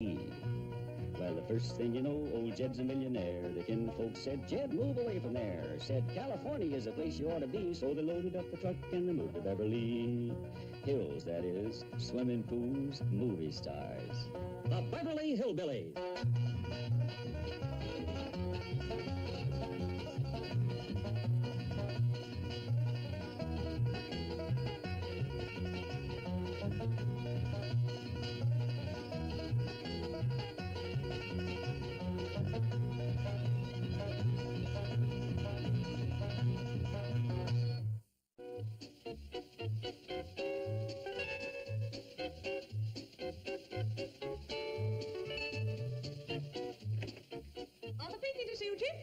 Well, the first thing you know, old Jed's a millionaire. The kinfolk said, Jed, move away from there. Said, California is a place you ought to be. So they loaded up the truck and they moved to Beverly Hills, that is. Swimming pools, movie stars. The Beverly Hillbillies. On the picnic to see you, Jim?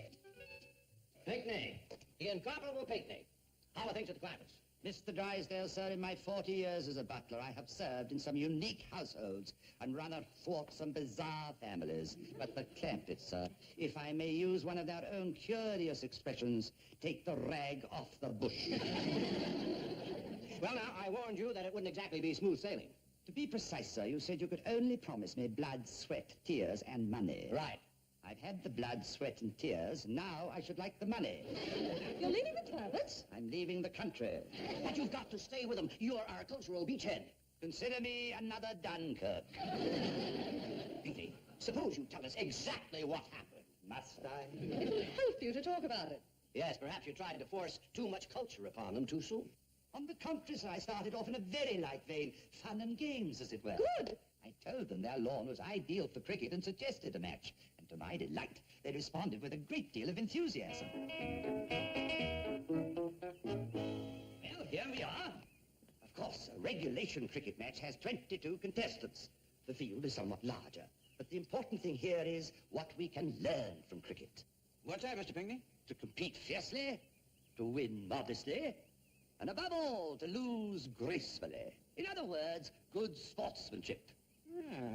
Picnic. The incomparable picnic. How are things at the Clampetts? Mr. Drysdale, sir, in my 40 years as a butler, I have served in some unique households and run athwart some bizarre families. But the Clampetts, sir, if I may use one of their own curious expressions, take the rag off the bush. Well, now, I warned you that it wouldn't exactly be smooth sailing. To be precise, sir, you said you could only promise me blood, sweat, tears, and money. Right. I've had the blood, sweat, and tears. Now I should like the money. You're leaving the Clampetts? I'm leaving the country. But you've got to stay with them. You're our cultural beachhead. Consider me another Dunkirk. Petey, suppose you tell us exactly what happened. Must I? It will help you to talk about it. Yes, perhaps you tried to force too much culture upon them too soon. On the contrary, sir, I started off in a very light vein. Fun and games, as it were. Good. I told them their lawn was ideal for cricket and suggested a match. And to my delight, they responded with a great deal of enthusiasm. Well, here we are. Of course, a regulation cricket match has 22 contestants. The field is somewhat larger. But the important thing here is what we can learn from cricket. What's that, Mr. Pinckney? To compete fiercely, to win modestly, and above all, to lose gracefully. In other words, good sportsmanship.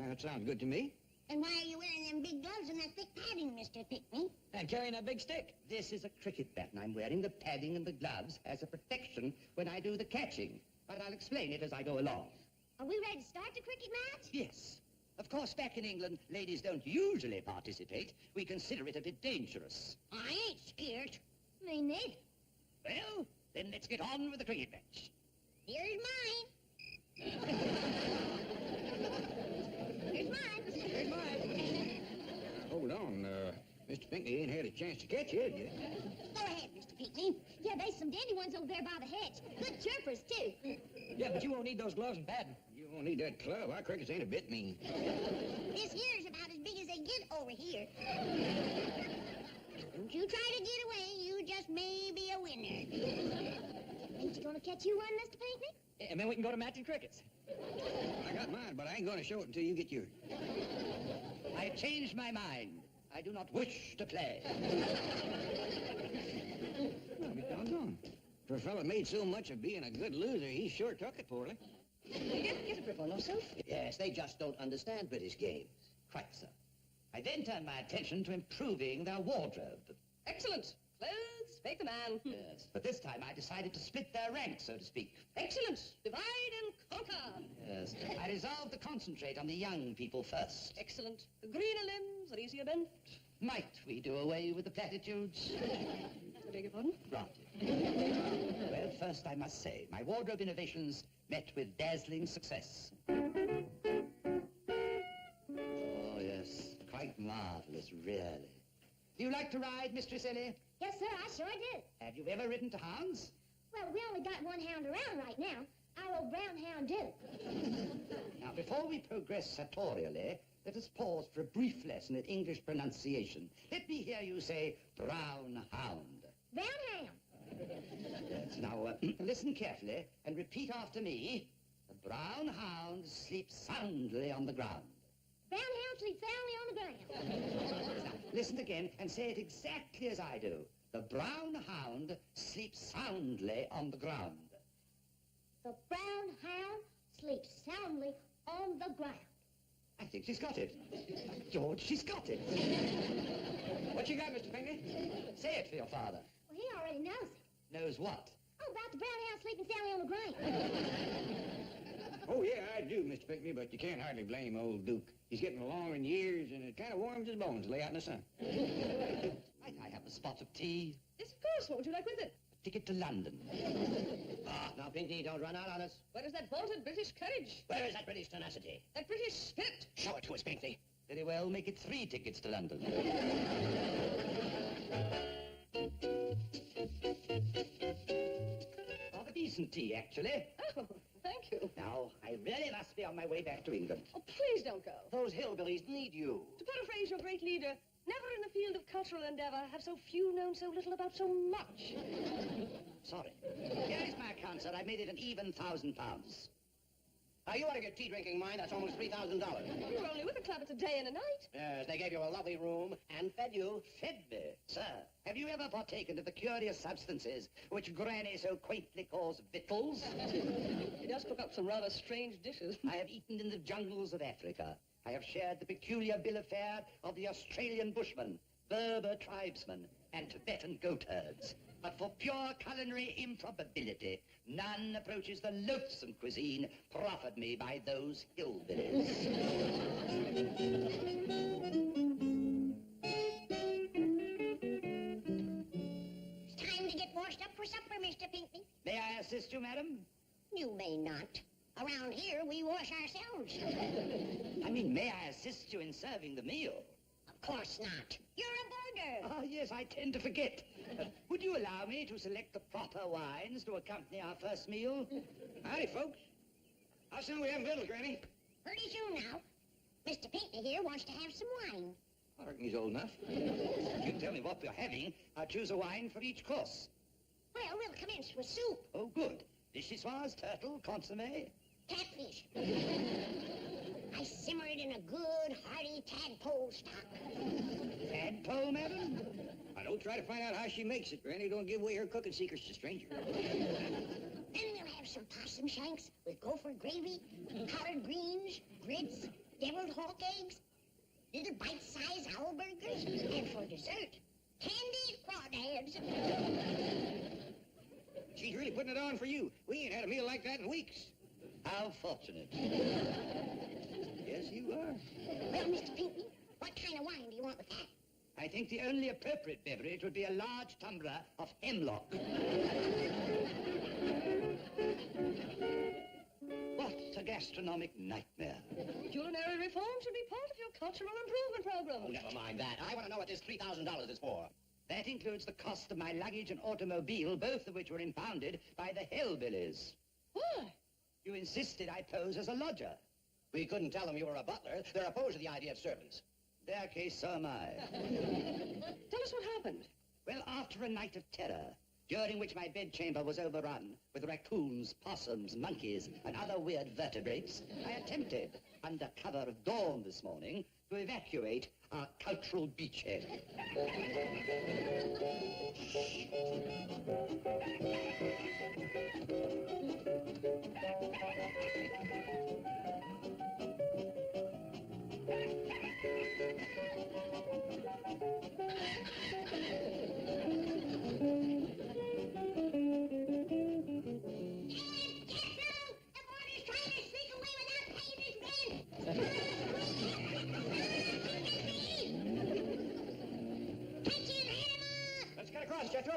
That sounds good to me. And why are you wearing them big gloves and that thick padding, Mr. Pickney? And carrying that big stick. This is a cricket bat, and I'm wearing the padding and the gloves as a protection when I do the catching. But I'll explain it as I go along. Are we ready to start the cricket match? Yes. Of course, back in England, ladies don't usually participate. We consider it a bit dangerous. I ain't scared. Me neither. Well, then let's get on with the cricket match. Here's mine. Here's mine. Here's mine. Hold on, Mr. Pinckney ain't had a chance to catch you, have you? Go ahead, Mr. Pickney. Yeah, there's some dandy ones over there by the hedge. Good chirpers, too. Yeah, but you won't need those gloves and padding. You won't need that club. Our crickets ain't a bit mean. This here's about as big as they get over here. Don't you try to get away. You just may be a winner. Ain't you gonna catch you one, Mr. Pickney? And then we can go to matching crickets. I got mine, but I ain't going to show it until you get yours. I've changed my mind. I do not wish to play. Well, be doggone. For a fella made so much of being a good loser, he sure took it poorly. Get a grip on yourself. Yes, they just don't understand British games. Quite so. I then turned my attention to improving their wardrobe. Excellent. Clothes make the man. Yes, but this time I decided to split their ranks, so to speak. Excellent. Divide and conquer. Yes, I resolved to concentrate on the young people first. Excellent. The greener limbs are easier bent. Might we do away with the platitudes? I beg your pardon? Granted. Well, first I must say, my wardrobe innovations met with dazzling success. Oh, yes, quite marvelous, really. Do you like to ride, Mistress Ellie? Yes, sir, I sure do. Have you ever ridden to hounds? Well, we only got one hound around right now. Our old brown hound do. Now, before we progress sartorially, let us pause for a brief lesson in English pronunciation. Let me hear you say, brown hound. Brown hound. Yes, now, listen carefully and repeat after me. The brown hound sleeps soundly on the ground. Brown hound sleeps soundly on the ground. Now, listen again and say it exactly as I do. The brown hound sleeps soundly on the ground. The brown hound sleeps soundly on the ground. I think she's got it. George, she's got it. What you got, Mr. Pinckney? Say it for your father. Well, he already knows it. Knows what? Oh, about the brown hound sleeping soundly on the ground. Oh, yeah, I do, Mr. Pinckney, but you can't hardly blame old Duke. He's getting along in years, and it kind of warms his bones to lay out in the sun. Might I have a spot of tea? Yes, of course. What would you like with it? A ticket to London. Now, Pinky, don't run out on us. Where is that vaunted British courage? Where is that British tenacity? That British spirit? Show it to us, Pinky. Very well, make it 3 tickets to London. Of a decent tea, actually. Oh, thank you. Now, I really must be on my way back to England. Oh, please don't go. Those hillbillies need you. To paraphrase your great leader, never in the field of cultural endeavor have so few known so little about so much. Sorry. Here is my account, sir. I made it an even £1,000. Now, you out of your tea-drinking mind, that's almost $3,000. You were only with the club. It's a day and a night. Yes, they gave you a lovely room and fed you. Fed me? Sir, have you ever partaken of the curious substances which Granny so quaintly calls victuals? He does cook up some rather strange dishes. I have eaten in the jungles of Africa. I have shared the peculiar bill of fare of the Australian bushman, Berber tribesmen, and Tibetan goatherds. But for pure culinary improbability, none approaches the loathsome cuisine proffered me by those hillbillies. It's time to get washed up for supper, Mr. Pinckney. May I assist you, madam? You may not. Around here, we wash ourselves. I mean, may I assist you in serving the meal? Of course not. You're a boarder. Oh, yes, I tend to forget. Would you allow me to select the proper wines to accompany our first meal? Howdy, folks. How soon we having victuals, Granny? Pretty soon now. Mr. Pinckney here wants to have some wine. I reckon he's old enough. If you tell me what we're having, I'll choose a wine for each course. Well, we'll commence with soup. Oh, good. Vichyssoise, turtle, consommé. Catfish. I simmer it in a good, hearty tadpole stock. Tadpole, madam? Now, don't try to find out how she makes it, Granny. Don't give away her cooking secrets to strangers. Then we'll have some possum shanks with gopher gravy, collard greens, grits, deviled hawk eggs, little bite-sized owl burgers, and for dessert, candied crawdads. She's really putting it on for you. We ain't had a meal like that in weeks. How fortunate. Yes, you are. Well, Mr. Pinckney, what kind of wine do you want with that? I think the only appropriate beverage would be a large tumbler of hemlock. What a gastronomic nightmare. Culinary reform should be part of your cultural improvement program. Oh, never mind that. I want to know what this $3,000 is for. That includes the cost of my luggage and automobile, both of which were impounded by the Hillbillies. Why? You insisted I pose as a lodger. We couldn't tell them you were a butler. They're opposed to the idea of servants. Their case, so am I. Tell us what happened. Well, after a night of terror, during which my bedchamber was overrun with raccoons, possums, monkeys, and other weird vertebrates, I attempted, under cover of dawn this morning, to evacuate our cultural beachhead. Let's get across, Jethro.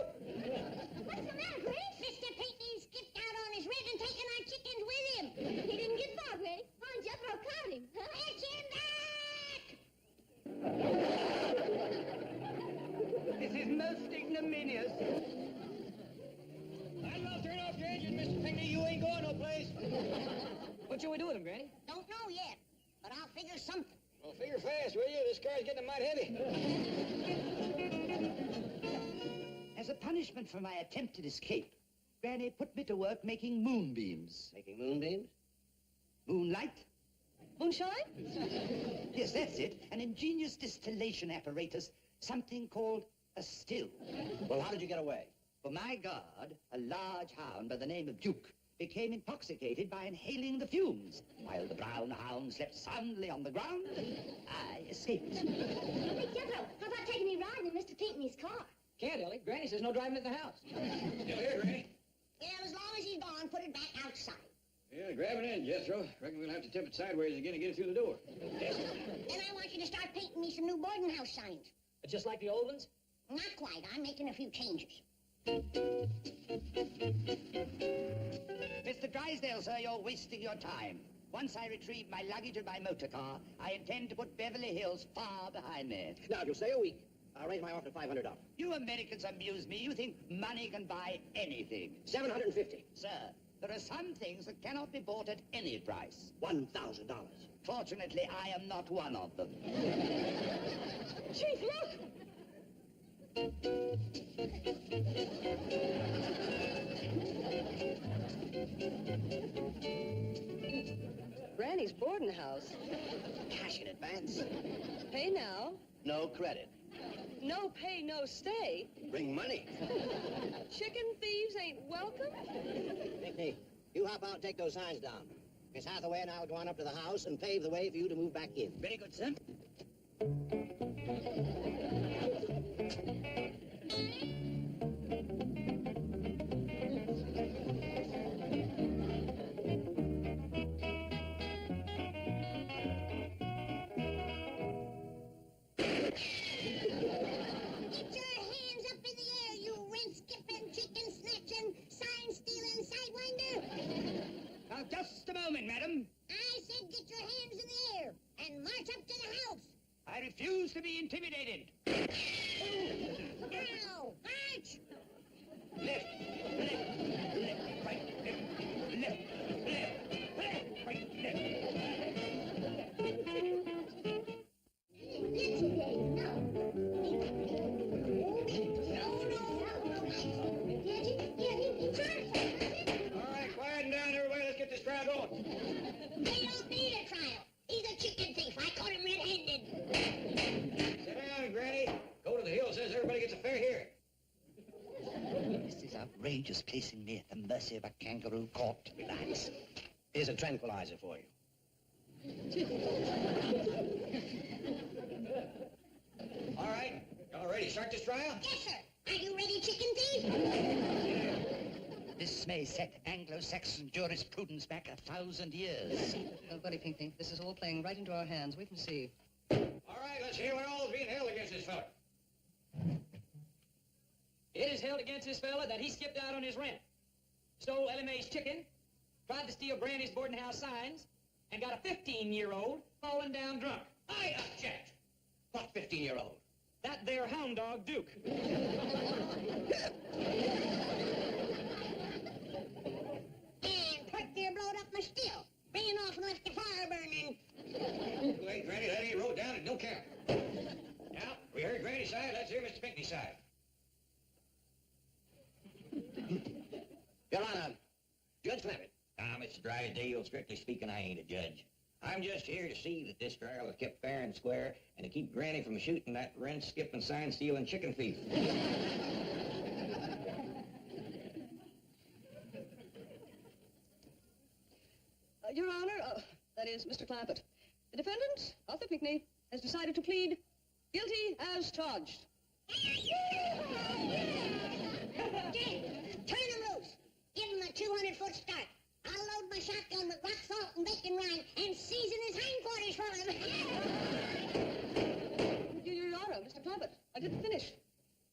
What's the matter, Granny? Mr. Pinckney skipped out on his rig and taken our chickens with him. He didn't get far, Granny. Fine, Jethro caught him. Fetch him back! This is most ignominious. Might as well turn off your engine, Mr. Pinckney. You ain't going no place. What shall we do with him, Granny? Don't know yet, but I'll figure something. Well, figure fast, will you? This car's getting mighty heavy. As a punishment for my attempted escape, Granny put me to work making moonbeams. Making moonbeams? Moonlight? Moonshine? Yes, that's it. An ingenious distillation apparatus, something called a still. Well, how did you get away? For my guard, a large hound by the name of Duke, became intoxicated by inhaling the fumes. While the brown hound slept soundly on the ground, I escaped. Hey, Jethro, how about taking me riding in Mr. Pinckney's car? Can't, Ellie. Granny says no driving at the house. Still here, Granny? Yeah, as long as he's gone, put it back outside. Yeah, grab it in, Jethro. Reckon we'll have to tip it sideways again to get it through the door. Then I want you to start painting me some new boarding house signs. Just like the old ones? Not quite. I'm making a few changes. Mr. Drysdale, sir, you're wasting your time. Once I retrieve my luggage and my motor car, I intend to put Beverly Hills far behind me. Now, if you'll stay a week, I'll raise my offer to $500. You Americans amuse me. You think money can buy anything. $750. Sir, there are some things that cannot be bought at any price. $1,000. Fortunately, I am not one of them. Chief, look! Granny's boarding house. Cash in advance. Pay now. No credit. No pay, no stay. Bring money. Chicken thieves ain't welcome. Pinckney, you hop out and take those signs down. Miss Hathaway and I'll go on up to the house and pave the way for you to move back in. Very good, sir. Just a moment, madam. I said get your hands in the air and march up to the house. I refuse to be intimidated. Now, march! Left, left, left, right, left, left, left, right, left. All right, quiet down, everybody. Let's get this trial going. They don't need a trial. He's a chicken thief. I caught him red-handed. Sit down, Granny. Go to the Hill says everybody gets a fair hearing. This is outrageous, placing me at the mercy of a kangaroo court. Relax. Here's a tranquilizer for you. All right, y'all ready to start this trial? Yes, sir. Are you ready, chicken thief? This may set Anglo-Saxon jurisprudence back 1,000 years. Don't worry, Pinckney. This is all playing right into our hands. We can see. All right, let's hear what all's being held against this fella. It is held against this fella that he skipped out on his rent, stole Ellie Mae's chicken, tried to steal Granny's boarding house signs, and got a 15-year-old falling down drunk. I object. What 15-year-old? That there hound dog, Duke. And Perk there blowed up my still. Ran off and left the fire burning. Wait, Granny, that ain't wrote down. It don't count. Now, we heard Granny's side. Let's hear Mr. Pinckney's side. Your Honor, Judge Clampett. Now, Mr. Drysdale, strictly speaking, I ain't a judge. I'm just here to see that this trial is kept fair and square and to keep Granny from shooting that rent-skipping, sign-stealing chicken thief. Your Honor, that is, Mr. Clampett, the defendant, Arthur Pinckney, has decided to plead guilty as charged. Turn him loose. Give him a 200-foot start. I'll load my shotgun with rock salt and bacon rind and season his hindquarters for him. Your Honor, Mr. Clampett, I didn't finish.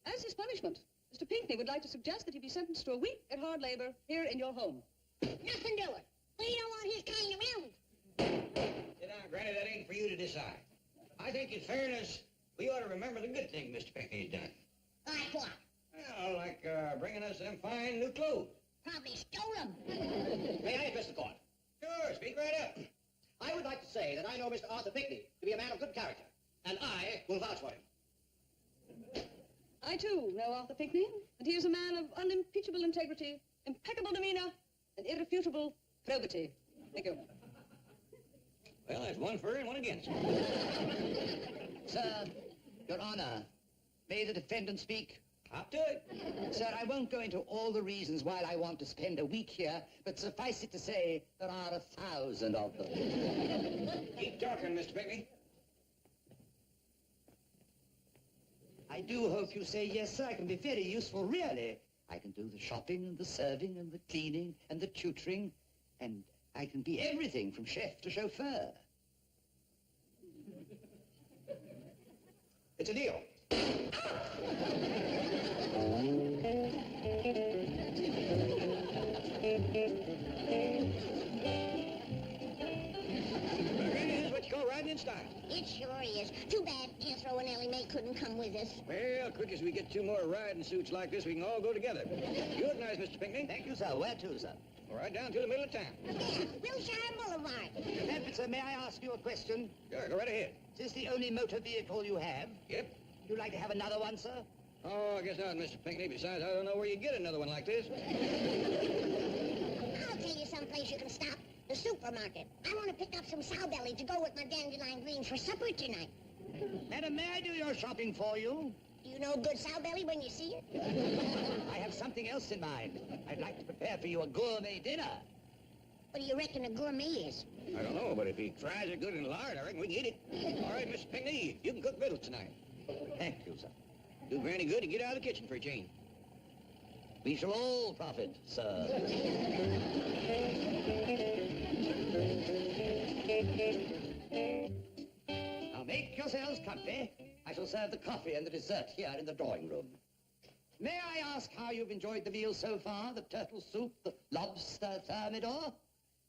As his punishment, Mr. Pinckney would like to suggest that he be sentenced to a week at hard labor here in your home. Nothing doing. We don't want his kind around. Sit down, Granny. That ain't for you to decide. I think in fairness, we ought to remember the good thing Mr. Pinckney's done. Like what? Well, like bringing us them fine new clothes. Probably stole them. May I address the court? Sure, speak right up. I would like to say that I know Mr. Arthur Pinckney to be a man of good character, and I will vouch for him. I, too, know Arthur Pinckney, and he is a man of unimpeachable integrity, impeccable demeanor, and irrefutable probity. Thank you. Well, that's one for and one against. Sir, Your Honor, may the defendant speak? Up to it. Sir, I won't go into all the reasons why I want to spend a week here, but suffice it to say, there are 1,000 of them. Keep talking, Mr. Pinckney. I do hope you say yes, sir. I can be very useful, really. I can do the shopping and the serving and the cleaning and the tutoring and I can be everything from chef to chauffeur. It's a deal. Here's what you call riding in style. It sure is. Too bad Jethro and Ellie Mae couldn't come with us. Well, quick as we get 2 more riding suits like this, we can all go together. You look nice, Mr. Pinckney. Thank you, sir. Where to, sir? All right, down to the middle of town. Yeah, Wilshire Boulevard. Then, sir, may I ask you a question? Sure, go right ahead. Is this the only motor vehicle you have? Yep. Would you like to have another one, sir? Oh, I guess not, Mr. Pinckney. Besides, I don't know where you get another one like this. I'll tell you someplace you can stop. The supermarket. I want to pick up some sow belly to go with my dandelion greens for supper tonight. Madam, may I do your shopping for you? Do you know good sow belly when you see it? I have something else in mind. I'd like to prepare for you a gourmet dinner. What do you reckon a gourmet is? I don't know, but if he tries it good and lard, I reckon we can eat it. All right, Mr. Pinckney, you can cook victuals tonight. Thank you, sir. Do Granny good to get out of the kitchen for a change. We shall all profit, sir. Now make yourselves comfy. I shall serve the coffee and the dessert here in the drawing room. May I ask how you've enjoyed the meal so far? The turtle soup, the lobster thermidor?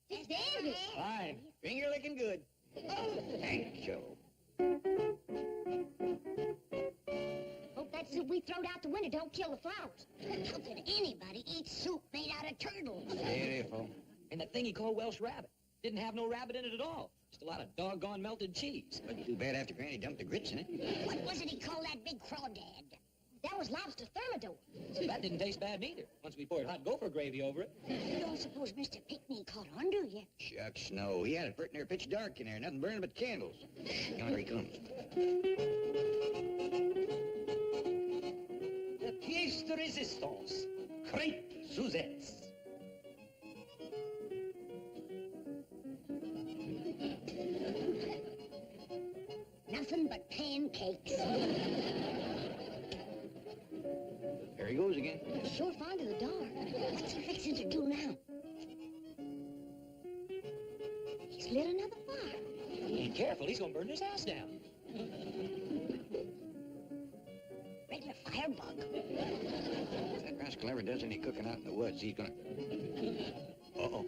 It's there. Fine. Finger licking good. Oh, thank you. Hope that soup we throwed out the window don't kill the flowers. How could anybody eat soup made out of turtles? Beautiful. And that thing he called Welsh rabbit. Didn't have no rabbit in it at all. Just a lot of doggone melted cheese. Wasn't too bad after Granny dumped the grits in it. What was it he called that big crawdad? That was lobster thermidor. That didn't taste bad neither, once we poured hot gopher gravy over it. You don't suppose Mr. Pinckney caught on, do you? Shucks, no. He had it pretty near pitch dark in there. Nothing burning but candles. Yonder he comes. The pièce de résistance. Crepe Suzette's. Nothing but pancakes. There he goes again. He's sure fond of the dark. What's he fixing to do now? He's lit another fire. Be careful, he's gonna burn his house down. Regular firebug. If that rascal ever does any cooking out in the woods, he's gonna... Uh-oh.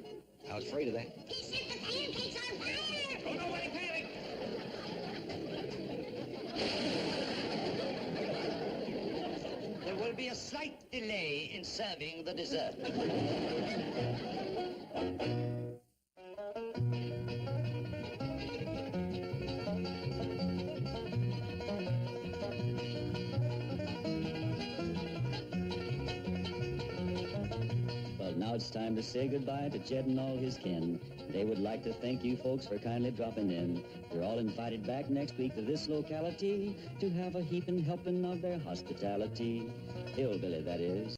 I was afraid of that. He set the pancakes on fire! Oh, nobody panic! There will be a slight delay in serving the dessert. Well, now it's time to say goodbye to Jed and all his kin. They would like to thank you folks for kindly dropping in. You're all invited back next week to this locality to have a heaping helping of their hospitality. Hillbilly, that is.